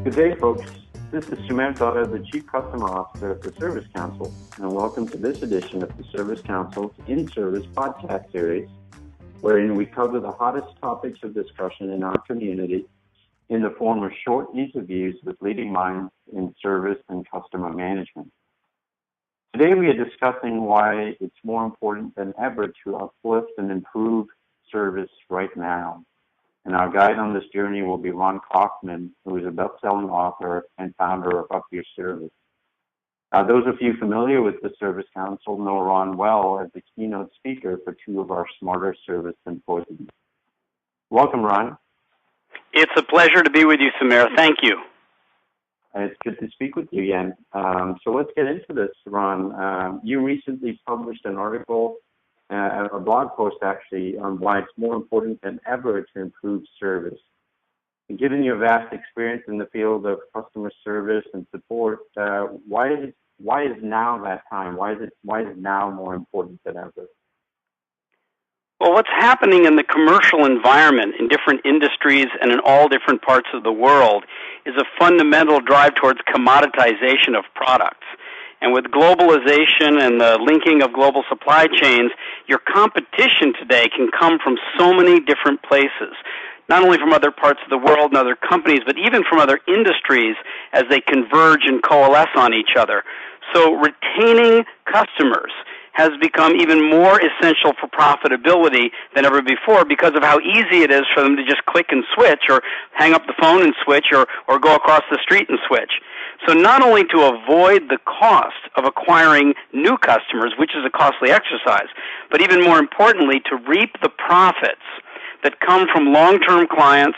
Good day, folks. This is Sumer Dutta, the Chief Customer Officer of the Service Council, and welcome to this edition of the Service Council's In-Service podcast series, wherein we cover the hottest topics of discussion in our community in the form of short interviews with leading minds in service and customer management. Today we are discussing why it's more important than ever to uplift and improve service right now. And our guide on this journey will be Ron Kaufman, who is a best-selling author and founder of Uplifting Service. Those of you familiar with the Service Council know Ron well as the keynote speaker for two of our Smarter Service Symposiums. Welcome, Ron. It's a pleasure to be with you, Sumer. Thank you. It's good to speak with you again. So let's get into this, Ron. You recently published an article, a blog post actually, on why it's more important than ever to improve service. And given your vast experience in the field of customer service and support, why is now that time? Why is it now more important than ever? Well, what's happening in the commercial environment in different industries and in all different parts of the world is a fundamental drive towards commoditization of products. And with globalization and the linking of global supply chains, your competition today can come from so many different places, not only from other parts of the world and other companies, but even from other industries as they converge and coalesce on each other. So retaining customers has become even more essential for profitability than ever before because of how easy it is for them to just click and switch or hang up the phone and switch or go across the street and switch. So not only to avoid the cost of acquiring new customers, which is a costly exercise, but even more importantly, to reap the profits that come from long-term clients,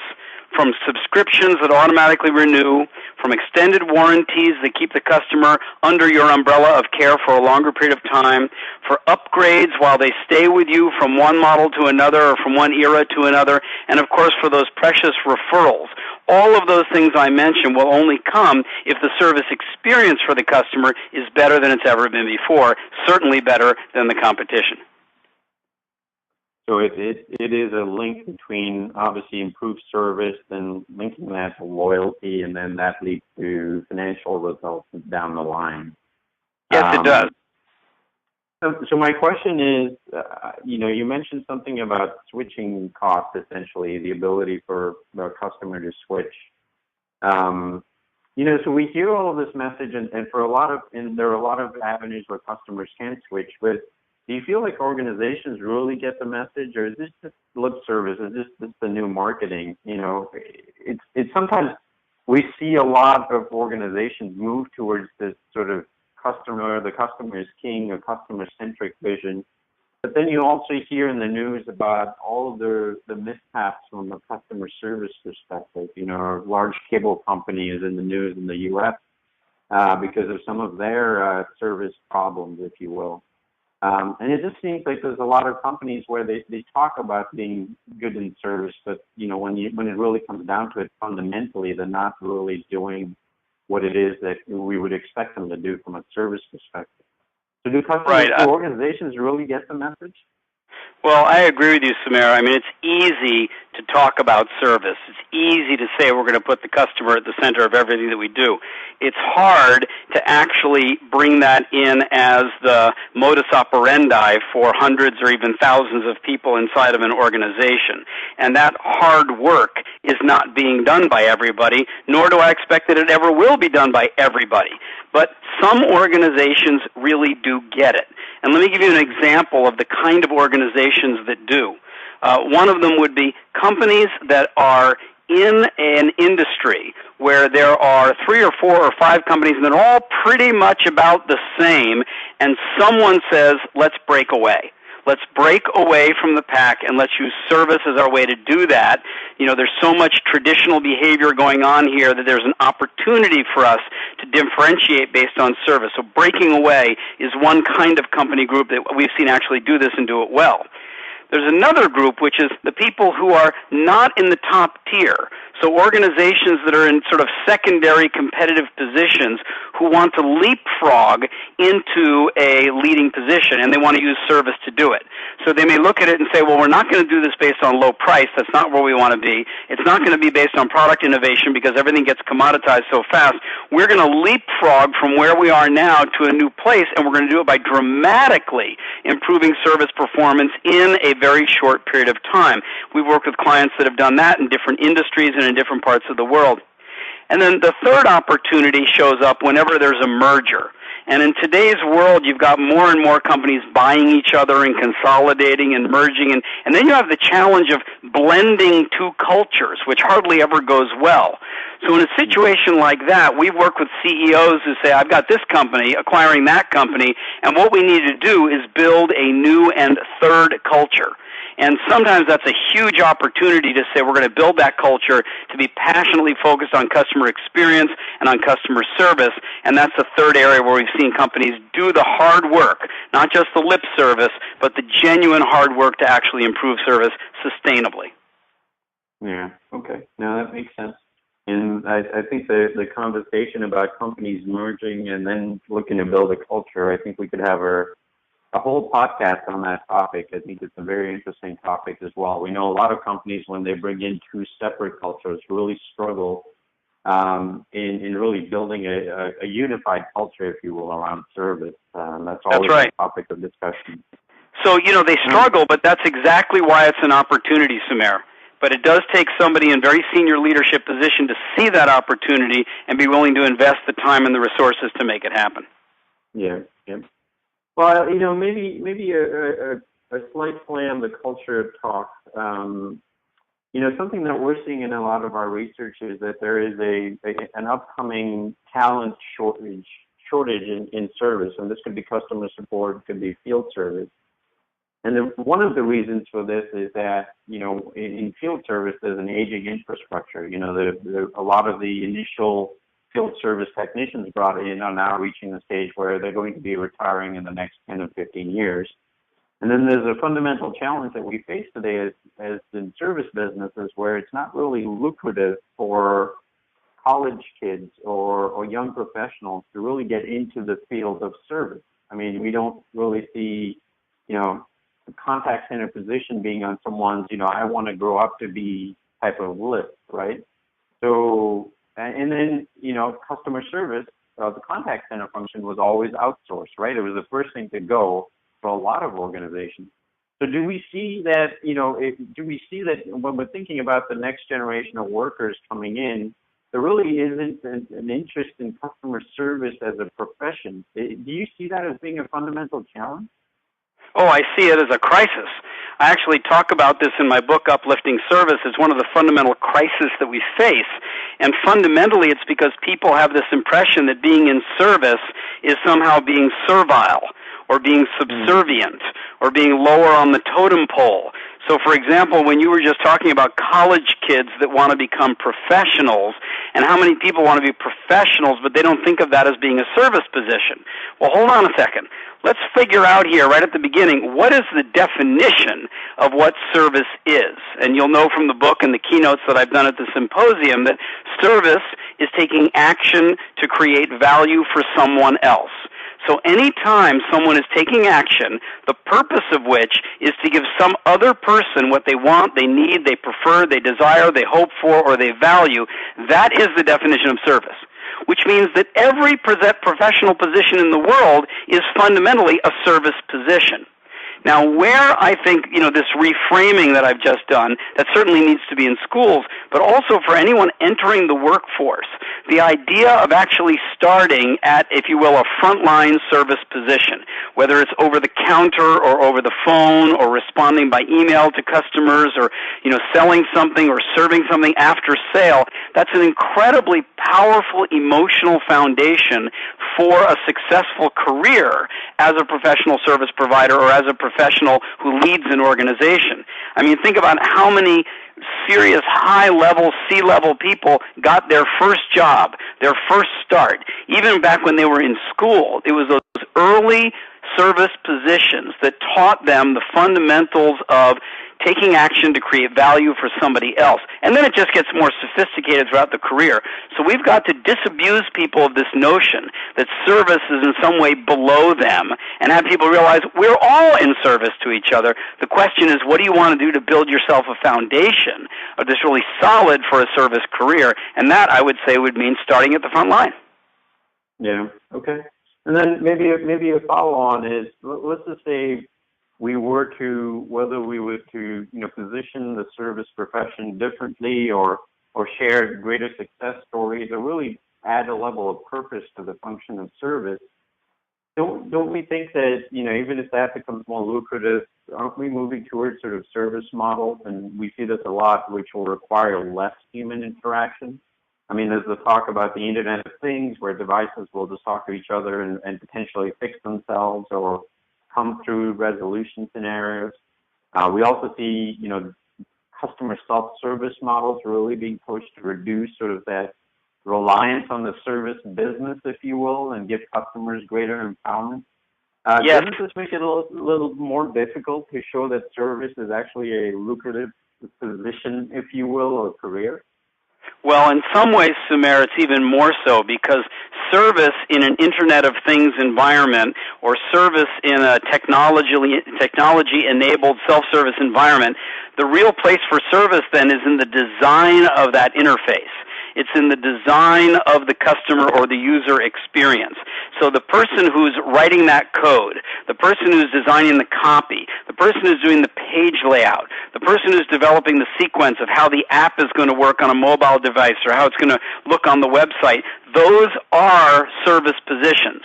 from subscriptions that automatically renew, from extended warranties that keep the customer under your umbrella of care for a longer period of time, for upgrades while they stay with you from one model to another or from one era to another, and of course for those precious referrals. All of those things I mentioned will only come if the service experience for the customer is better than it's ever been before, certainly better than the competition. So it is a link between obviously improved service and linking that to loyalty, and then that leads to financial results down the line. Yes, it does. So my question is, you mentioned something about switching costs, essentially, the ability for the customer to switch. So we hear all of this message, and there are a lot of avenues where customers can switch, but do you feel like organizations really get the message, or is this just lip service? Is this the new marketing? It's sometimes we see a lot of organizations move towards this sort of the customer is king, a customer-centric vision. But then you also hear in the news about all of the mishaps from a customer service perspective. Large cable companies in the news in the U.S. Because of some of their service problems, if you will. And it just seems like there's a lot of companies where they talk about being good in service, but when it really comes down to it, fundamentally they're not really doing what it is that we would expect them to do from a service perspective. So do organizations really get the message? Well, I agree with you, Sumer. I mean, it's easy to talk about service. It's easy to say we're going to put the customer at the center of everything that we do. It's hard to actually bring that in as the modus operandi for hundreds or even thousands of people inside of an organization. And that hard work is not being done by everybody, nor do I expect that it ever will be done by everybody. But some organizations really do get it. And let me give you an example of the kind of organizations that do. One of them would be companies that are in an industry where there are 3 or 4 or 5 companies and they're all pretty much about the same, and someone says, let's break away. Let's break away from the pack and let's use service as our way to do that. There's so much traditional behavior going on here that there's an opportunity for us to differentiate based on service. So breaking away is one kind of company group that we've seen actually do this and do it well. There's another group, which is the people who are not in the top tier. So organizations that are in sort of secondary competitive positions who want to leapfrog into a leading position, and they want to use service to do it. So they may look at it and say, well, we're not going to do this based on low price. That's not where we want to be. It's not going to be based on product innovation because everything gets commoditized so fast. We're going to leapfrog from where we are now to a new place, and we're going to do it by dramatically improving service performance in a very short period of time. We've worked with clients that have done that in different industries and in different parts of the world. And then the third opportunity shows up whenever there's a merger. And in today's world, you've got more and more companies buying each other and consolidating and merging. And then you have the challenge of blending two cultures, which hardly ever goes well. So in a situation like that, we work with CEOs who say, I've got this company acquiring that company, and what we need to do is build a new and third culture. And sometimes that's a huge opportunity to say we're going to build that culture to be passionately focused on customer experience and on customer service. And that's the third area where we've seen companies do the hard work, not just the lip service, but the genuine hard work to actually improve service sustainably. Yeah, okay. No, that makes sense. And I think the conversation about companies merging and then looking to build a culture, I think we could have a whole podcast on that topic. I think it's a very interesting topic as well. We know a lot of companies, when they bring in two separate cultures, really struggle in really building a unified culture, if you will, around service. That's always right. A topic of discussion. So, they struggle, but that's exactly why it's an opportunity, Sumer. But it does take somebody in very senior leadership position to see that opportunity and be willing to invest the time and the resources to make it happen. Yeah. Well, maybe a slight play on the culture of talk. Something that we're seeing in a lot of our research is that there is an upcoming talent shortage in service, and this could be customer support, could be field service. And one of the reasons for this is that, in field service, there's an aging infrastructure. A lot of the initial field service technicians brought in are now reaching the stage where they're going to be retiring in the next 10 or 15 years. And then there's a fundamental challenge that we face today as in service businesses, where it's not really lucrative for college kids or young professionals to really get into the field of service. I mean, we don't really see, the contact center position being on someone's, I want to grow up to be type of list, right? So, and then, customer service, the contact center function was always outsourced, right? It was the first thing to go for a lot of organizations. So do we see that, when we're thinking about the next generation of workers coming in, there really isn't an interest in customer service as a profession? Do you see that as being a fundamental challenge? Oh, I see it as a crisis. I actually talk about this in my book, Uplifting Service. It's one of the fundamental crises that we face. And fundamentally, it's because people have this impression that being in service is somehow being servile or being subservient or being lower on the totem pole. So, for example, when you were just talking about college kids that want to become professionals, and how many people want to be professionals, but they don't think of that as being a service position. Well, hold on a second. Let's figure out here, right at the beginning, what is the definition of what service is? And you'll know from the book and the keynotes that I've done at the symposium that service is taking action to create value for someone else. So anytime someone is taking action, the purpose of which is to give some other person what they want, they need, they prefer, they desire, they hope for, or they value, that is the definition of service. Which means that every professional position in the world is fundamentally a service position. Now, where I think, this reframing that I've just done, that certainly needs to be in schools, but also for anyone entering the workforce, the idea of actually starting at, if you will, a frontline service position, whether it's over the counter or over the phone or responding by email to customers or, selling something or serving something after sale, that's an incredibly powerful emotional foundation for a successful career as a professional service provider or as a professional who leads an organization. I mean, think about how many serious high-level, C-level people got their first job, their first start. Even back when they were in school, it was those early service positions that taught them the fundamentals of taking action to create value for somebody else. And then it just gets more sophisticated throughout the career. So we've got to disabuse people of this notion that service is in some way below them and have people realize we're all in service to each other. The question is, what do you want to do to build yourself a foundation that's really solid for a service career? And that, I would say, would mean starting at the front line. Yeah, okay. And then maybe a follow-on is, let's just say whether we were to position the service profession differently or share greater success stories or really add a level of purpose to the function of service, don't we think that, even if that becomes more lucrative, aren't we moving towards sort of service models? And we see this a lot, which will require less human interaction. I mean, there's the talk about the Internet of Things where devices will just talk to each other and potentially fix themselves or come through resolution scenarios. We also see, customer self-service models really being pushed to reduce sort of that reliance on the service business, if you will, and give customers greater empowerment. Yes. Doesn't this make it a little more difficult to show that service is actually a lucrative position, if you will, or career? Well, in some ways, Sumer, it's even more so because service in an Internet of Things environment or service in a technology-enabled self-service environment, the real place for service then is in the design of that interface. It's in the design of the customer or the user experience. So the person who's writing that code, the person who's designing the copy, the person who's doing the page layout, the person who's developing the sequence of how the app is going to work on a mobile device or how it's going to look on the website, those are service positions.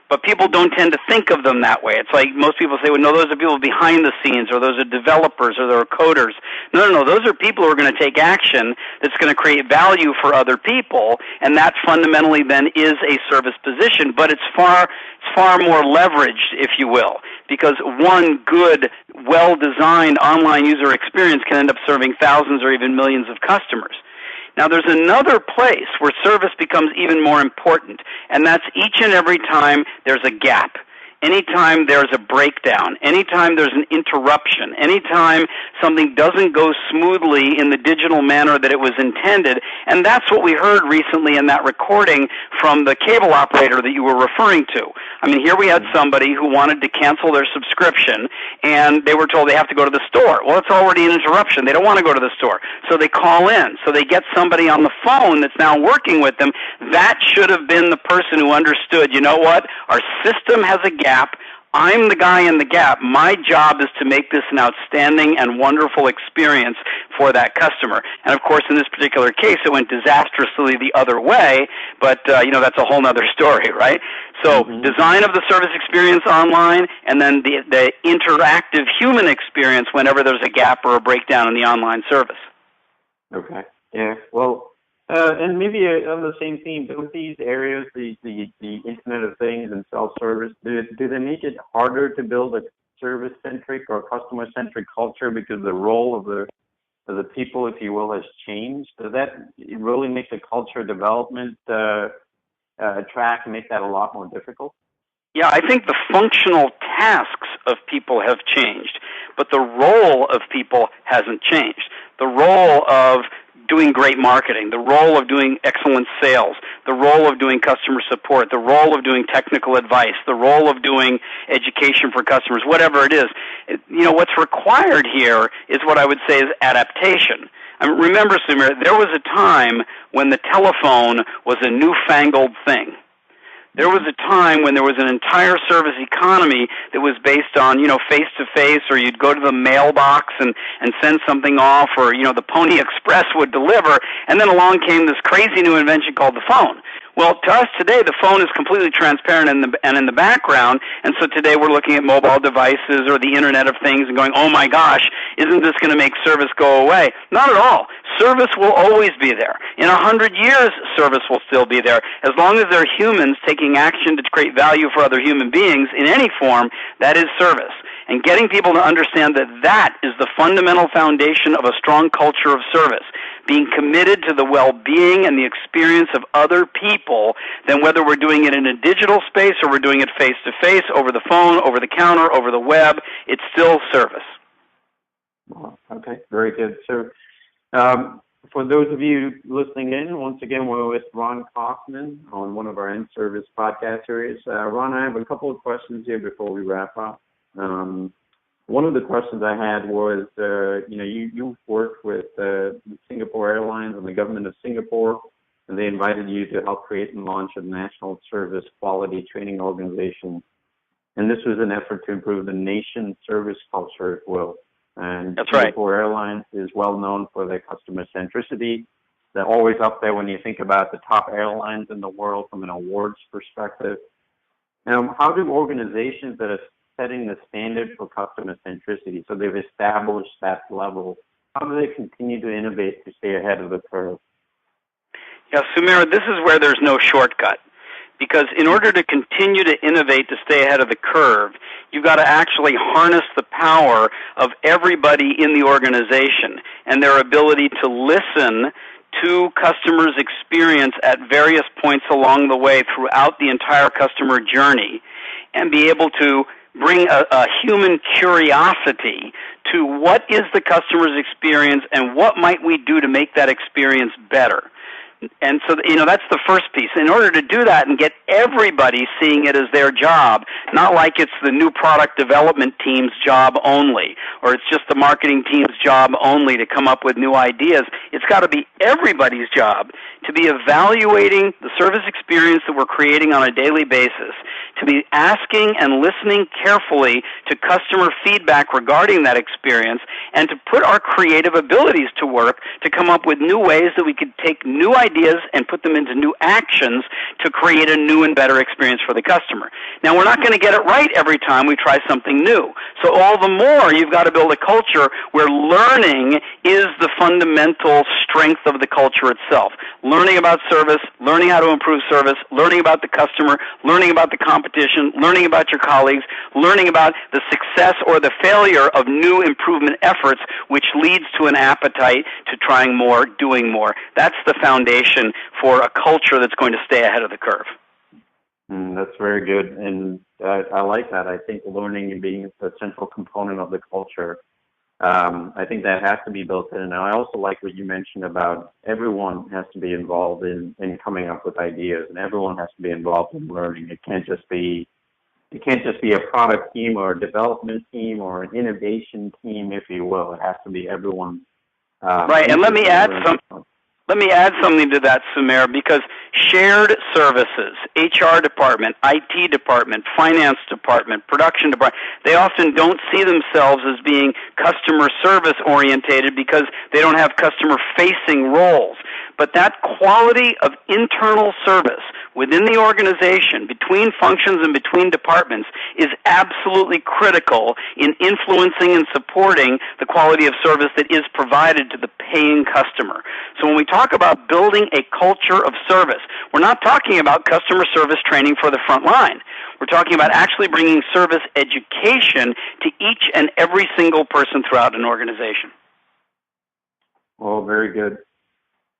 But people don't tend to think of them that way. It's like most people say, well, no, those are people behind the scenes, or those are developers, or they're coders. No, those are people who are going to take action that's going to create value for other people, and that fundamentally then is a service position. But it's far more leveraged, if you will, because one good, well-designed online user experience can end up serving thousands or even millions of customers. Now, there's another place where service becomes even more important, and that's each and every time there's a gap. Anytime there's a breakdown, anytime there's an interruption, anytime something doesn't go smoothly in the digital manner that it was intended, and that's what we heard recently in that recording from the cable operator that you were referring to. I mean, here we had somebody who wanted to cancel their subscription, and they were told they have to go to the store. Well, it's already an interruption. They don't want to go to the store. So they call in. So they get somebody on the phone that's now working with them. That should have been the person who understood, you know what, our system has a gap. I'm the guy in the gap. My job is to make this an outstanding and wonderful experience for that customer. And, of course, in this particular case, it went disastrously the other way, but, that's a whole other story, right? So design of the service experience online, and then the interactive human experience whenever there's a gap or a breakdown in the online service. Okay. Yeah. Well, and maybe on the same theme, both these areas, the Internet of Things and self-service, do they make it harder to build a service-centric or customer-centric culture because the role of the people, if you will, has changed? Does that really make the culture development track and make that a lot more difficult? Yeah, I think the functional tasks of people have changed, but the role of people hasn't changed. The role of doing great marketing, the role of doing excellent sales, the role of doing customer support, the role of doing technical advice, the role of doing education for customers, whatever it is. What's required here is what I would say is adaptation. Remember, Samir, there was a time when the telephone was a newfangled thing. There was a time when there was an entire service economy that was based on, face-to-face, or you'd go to the mailbox and send something off, or, the Pony Express would deliver, and then along came this crazy new invention called the phone. Well, to us today, the phone is completely transparent and in the background, and so today we're looking at mobile devices or the Internet of Things and going, oh my gosh, isn't this going to make service go away? Not at all. Service will always be there. In 100 years, service will still be there. As long as there are humans taking action to create value for other human beings in any form, that is service. And getting people to understand that is the fundamental foundation of a strong culture of service, being committed to the well-being and the experience of other people, then whether we're doing it in a digital space or we're doing it face-to-face, over the phone, over the counter, over the web, it's still service. Okay, very good. So, for those of you listening in, once again, we're with Ron Kaufman on one of our in-service podcast series. Ron, I have a couple of questions here before we wrap up. One of the questions I had was, you've worked with Singapore Airlines and the government of Singapore, and they invited you to help create and launch a national service quality training organization. And this was an effort to improve the nation's service culture, if you will. And That's right. Singapore Airlines is well known for their customer centricity. They're always up there when you think about the top airlines in the world from an awards perspective. How do organizations that are setting the standard for customer centricity, so they've established that level, how do they continue to innovate to stay ahead of the curve? Yeah, Sumaira, this is where there's no shortcut. Because in order to continue to innovate to stay ahead of the curve, you've got to actually harness the power of everybody in the organization and their ability to listen to customers' experience at various points along the way throughout the entire customer journey and be able to bring a human curiosity to what is the customer's experience and what might we do to make that experience better. And so, that's the first piece. In order to do that and get everybody seeing it as their job, not like it's the new product development team's job only, or it's just the marketing team's job only to come up with new ideas, it's got to be everybody's job to be evaluating the service experience that we're creating on a daily basis, to be asking and listening carefully to customer feedback regarding that experience, and to put our creative abilities to work to come up with new ways that we could take new ideas and put them into new actions to create a new and better experience for the customer. Now, we're not going to get it right every time we try something new. So all the more you've got to build a culture where learning is the fundamental strength of the culture itself. Learning about service, learning how to improve service, learning about the customer, learning about the competition, learning about your colleagues, learning about the success or the failure of new improvement efforts, which leads to an appetite to trying more, doing more. That's the foundation for a culture that's going to stay ahead of the curve. That's very good, and I like that. I think learning and being a central component of the culture, I think that has to be built in. And I also like what you mentioned about everyone has to be involved in coming up with ideas, and everyone has to be involved in learning. It can't just be a product team or a development team or an innovation team, if you will. It has to be everyone. Right, and let me add something to that, Sumaira, because shared services, HR department, IT department, finance department, production department, they often don't see themselves as being customer service orientated because they don't have customer facing roles. But that quality of internal service within the organization, between functions and between departments, is absolutely critical in influencing and supporting the quality of service that is provided to the paying customer. So when we talk about building a culture of service, we're not talking about customer service training for the front line. We're talking about actually bringing service education to each and every single person throughout an organization. Oh, very good.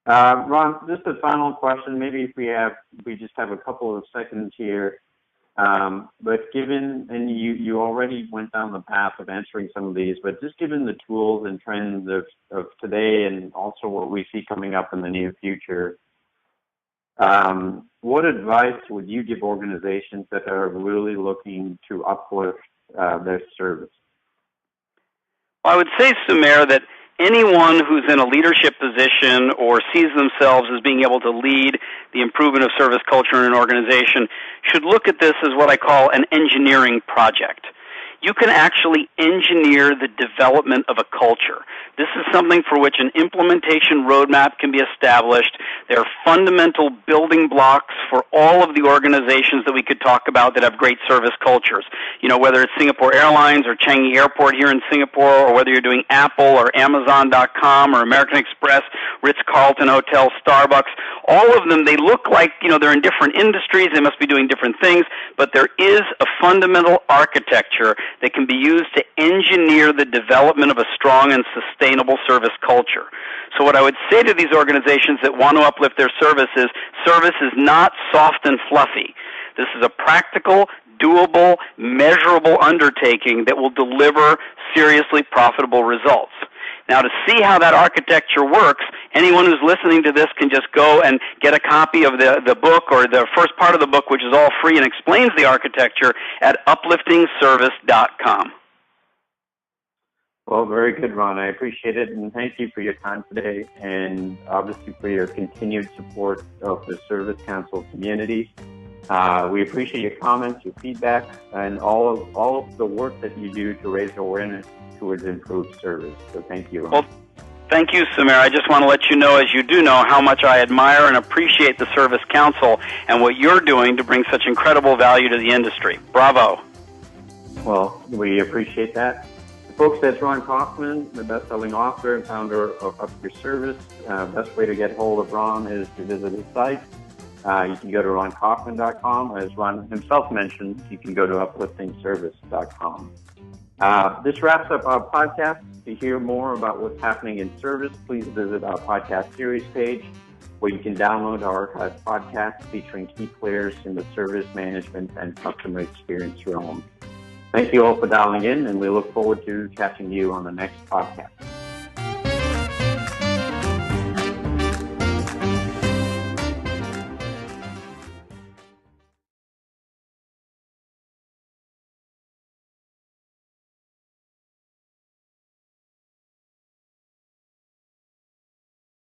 Ron, just a final question. Maybe if we just have a couple of seconds here. But given, and you already went down the path of answering some of these, but just given the tools and trends of today and also what we see coming up in the near future, what advice would you give organizations that are really looking to uplift their service? Well, I would say, Sumaira, that anyone who's in a leadership position or sees themselves as being able to lead the improvement of service culture in an organization should look at this as what I call an engineering project. You can actually engineer the development of a culture. This is something for which an implementation roadmap can be established. There are fundamental building blocks for all of the organizations that we could talk about that have great service cultures. Whether it's Singapore Airlines or Changi Airport here in Singapore, or whether you're doing Apple or Amazon.com or American Express, Ritz-Carlton Hotel, Starbucks, all of them, they look like, they're in different industries, they must be doing different things, but there is a fundamental architecture that can be used to engineer the development of a strong and sustainable service culture. So what I would say to these organizations that want to uplift their service is not soft and fluffy. This is a practical, doable, measurable undertaking that will deliver seriously profitable results. Now, to see how that architecture works, anyone who's listening to this can just go and get a copy of the book, or the first part of the book, which is all free and explains the architecture, at upliftingservice.com. Well, very good, Ron. I appreciate it, and thank you for your time today, and obviously for your continued support of the Service Council community. We appreciate your comments, your feedback, and all of the work that you do to raise awareness towards improved service. So thank you, Ron. Well, thank you, Samir. I just want to let you know, as you do know, how much I admire and appreciate the Service Council and what you're doing to bring such incredible value to the industry. Bravo. Well, we appreciate that. Folks, that's Ron Kaufman, the best-selling author and founder of Uplifting Service. Best way to get hold of Ron is to visit his site. You can go to ronkaufman.com. As Ron himself mentioned, you can go to upliftingservice.com. This wraps up our podcast. To hear more about what's happening in service, please visit our podcast series page, where you can download our archived podcasts featuring key players in the service management and customer experience realm. Thank you all for dialing in, and we look forward to catching you on the next podcast.